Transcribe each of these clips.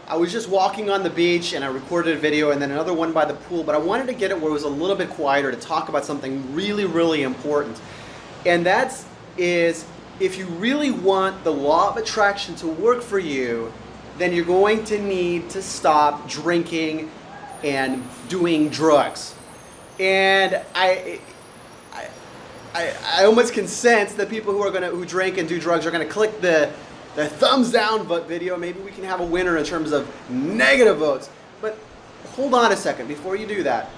I was just walking on the beach and I recorded a video and then another one by the pool, but I wanted to get it where it was a little bit quieter to talk about something really, really important. And that is, if you really want the law of attraction to work for you, then you're going to need to stop drinking and doing drugs. And I almost can sense that people who drink and do drugs are gonna click the thumbs down video. Maybe we can have a winner in terms of negative votes. But hold on a second before you do that.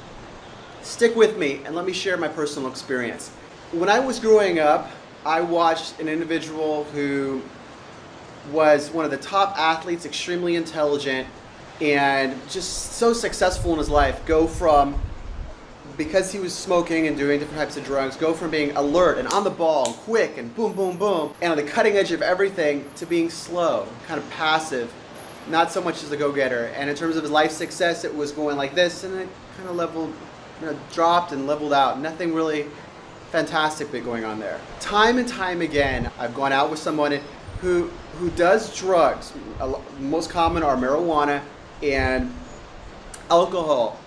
Stick with me and let me share my personal experience. When I was growing up, I watched an individual who was one of the top athletes, extremely intelligent, and just so successful in his life, go from, because he was smoking and doing different types of drugs, go from being alert and on the ball and quick and boom, boom, boom, and on the cutting edge of everything, to being slow, kind of passive, not so much as a go-getter. And in terms of his life success, it was going like this, and it kind of leveled, dropped and leveled out. Nothing really fantastic bit going on there. Time and time again, I've gone out with someone who does drugs. Most common are marijuana and alcohol.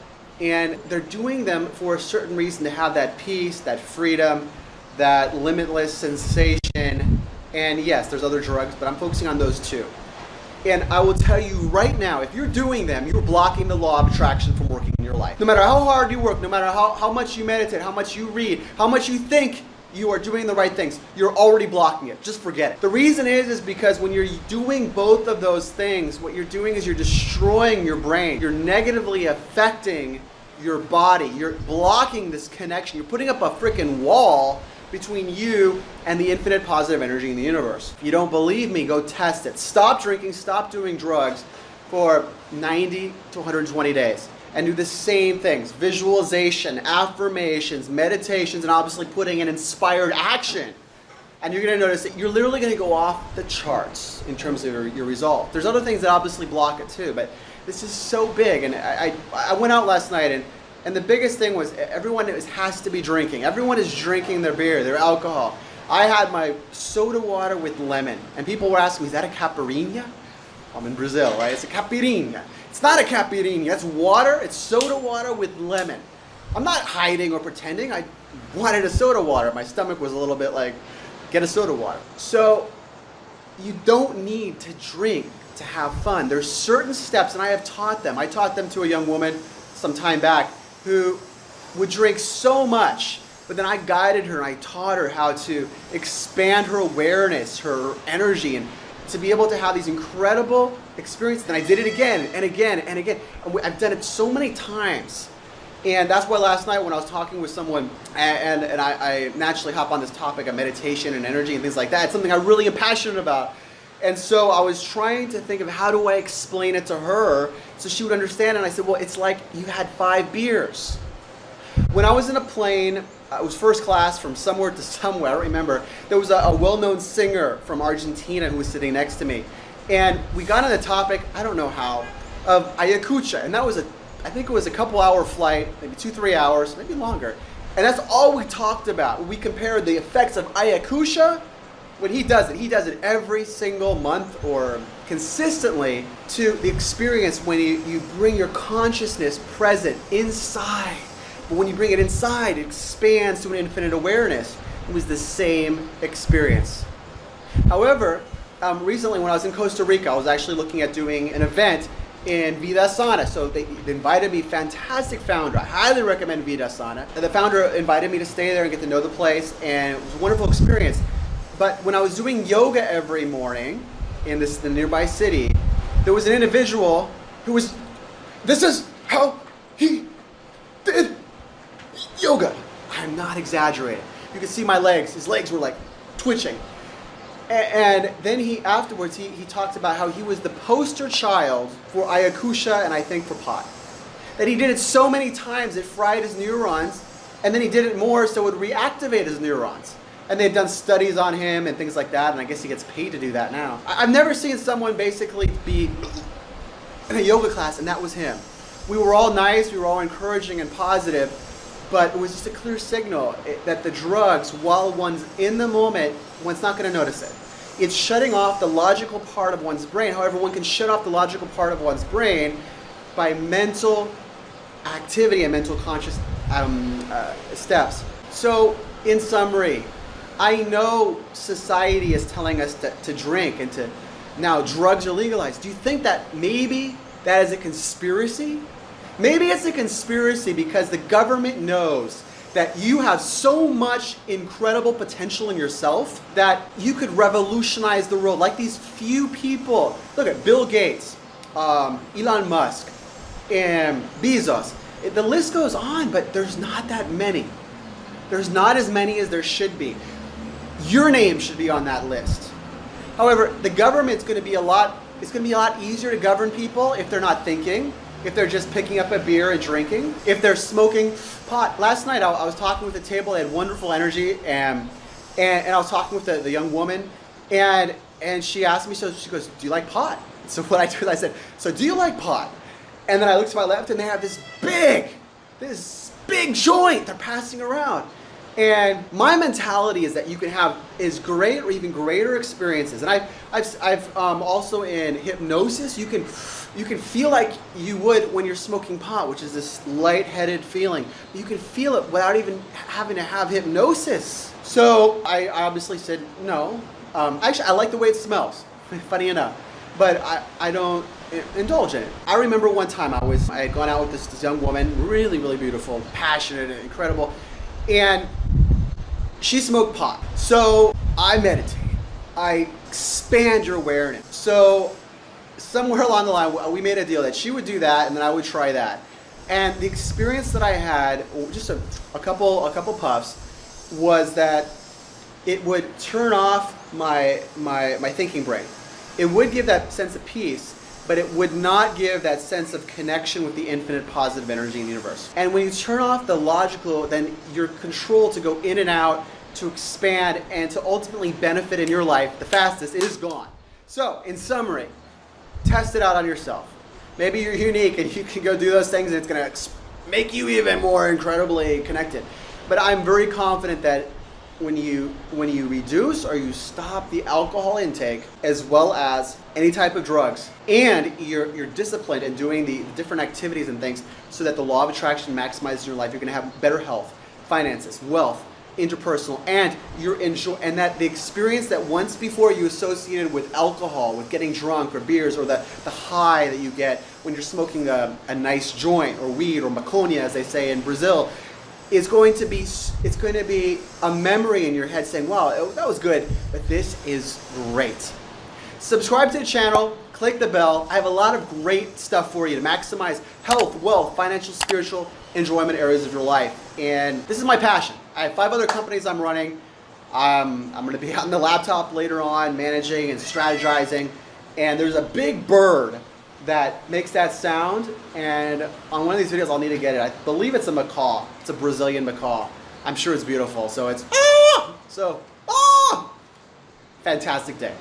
And they're doing them for a certain reason, to have that peace, that freedom, that limitless sensation. And yes, there's other drugs, but I'm focusing on those two. And I will tell you right now, if you're doing them, you're blocking the law of attraction from working in your life. No matter how hard you work, no matter how much you meditate, how much you read, how much you think you are doing the right things, you're already blocking it. Just forget it. The reason is because when you're doing both of those things, what you're doing is you're destroying your brain. You're negatively affecting your body. You're blocking this connection. You're putting up a freaking wall between you and the infinite positive energy in the universe. If you don't believe me, go test it. Stop drinking, stop doing drugs for 90 to 120 days. And do the same things: visualization, affirmations, meditations, and obviously putting in inspired action. And you're going to notice that you're literally going to go off the charts in terms of your result. There's other things that obviously block it too, but this is so big. And I went out last night, and the biggest thing was everyone has to be drinking. Everyone is drinking their beer, their alcohol. I had my soda water with lemon, and people were asking me, is that a caipirinha? I'm in Brazil, right? It's a caipirinha. It's not a caipirinha. It's water. It's soda water with lemon. I'm not hiding or pretending. I wanted a soda water. My stomach was a little bit like, get a soda water. So you don't need to drink to have fun. There's certain steps, and I have taught them. I taught them to a young woman some time back who would drink so much, but then I guided her and I taught her how to expand her awareness, her energy, and to be able to have these incredible experiences. And I did it again and again and again. I've done it so many times. And that's why last night when I was talking with someone, and I naturally hop on this topic of meditation and energy and things like that, it's something I really am passionate about. And so I was trying to think of how do I explain it to her so she would understand. And I said, well, it's like you had 5 beers. When I was in a plane, it was first class from somewhere to somewhere, I don't remember. There was a well-known singer from Argentina who was sitting next to me. And we got on the topic, I don't know how, of Ayacucho. And that was I think it was a couple-hour flight, maybe 2-3 hours, maybe longer. And that's all we talked about. We compared the effects of Ayacucho. When he does it every single month or consistently, to the experience when you bring your consciousness present inside. But when you bring it inside, it expands to an infinite awareness. It was the same experience. However, recently when I was in Costa Rica, I was actually looking at doing an event in Vida Sana. So they invited me, fantastic founder. I highly recommend Vida Sana. And the founder invited me to stay there and get to know the place, and it was a wonderful experience. But when I was doing yoga every morning in the nearby city, there was an individual who was, this is how he did yoga. I'm not exaggerating. You can see my legs. His legs were like twitching. And then afterwards he talked about how he was the poster child for Ayacucho and I think for pot. That he did it so many times it fried his neurons, and then he did it more so it would reactivate his neurons. And they've done studies on him and things like that, and I guess he gets paid to do that now. I've never seen someone basically be in a yoga class, and that was him. We were all nice, we were all encouraging and positive, but it was just a clear signal that the drugs, while one's in the moment, one's not going to notice it. It's shutting off the logical part of one's brain. However, one can shut off the logical part of one's brain by mental activity and mental conscious steps. So, in summary, I know society is telling us to drink and to now drugs are legalized. Do you think that maybe that is a conspiracy? Maybe it's a conspiracy because the government knows that you have so much incredible potential in yourself that you could revolutionize the world. Like these few people. Look at Bill Gates, Elon Musk, and Bezos. The list goes on, but there's not that many. There's not as many as there should be. Your name should be on that list. However, the government's going to be it's going to be a lot easier to govern people if they're not thinking, if they're just picking up a beer and drinking, if they're smoking pot. Last night I was talking with a table, they had wonderful energy, and I was talking with the young woman, and she asked me, so she goes, do you like pot? So what I did, I said, so do you like pot? And then I looked to my left and they have this big joint they're passing around. And my mentality is that you can have as great or even greater experiences. And I've also in hypnosis, you can feel like you would when you're smoking pot, which is this lightheaded feeling. You can feel it without even having to have hypnosis. So I obviously said no. Actually, I like the way it smells, funny enough. But I don't indulge in it. I remember one time I had gone out with this young woman, really, really beautiful, passionate, incredible. And she smoked pot. So I meditate. I expand your awareness. So somewhere along the line, we made a deal that she would do that and then I would try that. And the experience that I had, just a couple puffs, was that it would turn off my thinking brain. It would give that sense of peace, but it would not give that sense of connection with the infinite positive energy in the universe. And when you turn off the logical, then your control to go in and out, to expand, and to ultimately benefit in your life the fastest is gone. So, in summary, test it out on yourself. Maybe you're unique and you can go do those things and it's going to make you even more incredibly connected. But I'm very confident that when you reduce or you stop the alcohol intake, as well as any type of drugs, and you're disciplined in doing the different activities and things so that the law of attraction maximizes your life, you're going to have better health, finances, wealth, interpersonal, and and that the experience that once before you associated with alcohol, with getting drunk or beers, or the high that you get when you're smoking a nice joint or weed or maconha, as they say in Brazil, it's going to be a memory in your head saying, wow, that was good, but this is great. Subscribe to the channel, click the bell. I have a lot of great stuff for you to maximize health, wealth, financial, spiritual, enjoyment areas of your life. And this is my passion. I have 5 other companies I'm running. I'm going to be on the laptop later on, managing and strategizing. And there's a big bird that makes that sound, and on one of these videos I'll need to get it. I believe it's a macaw. It's a Brazilian macaw. I'm sure it's beautiful. So it's fantastic day.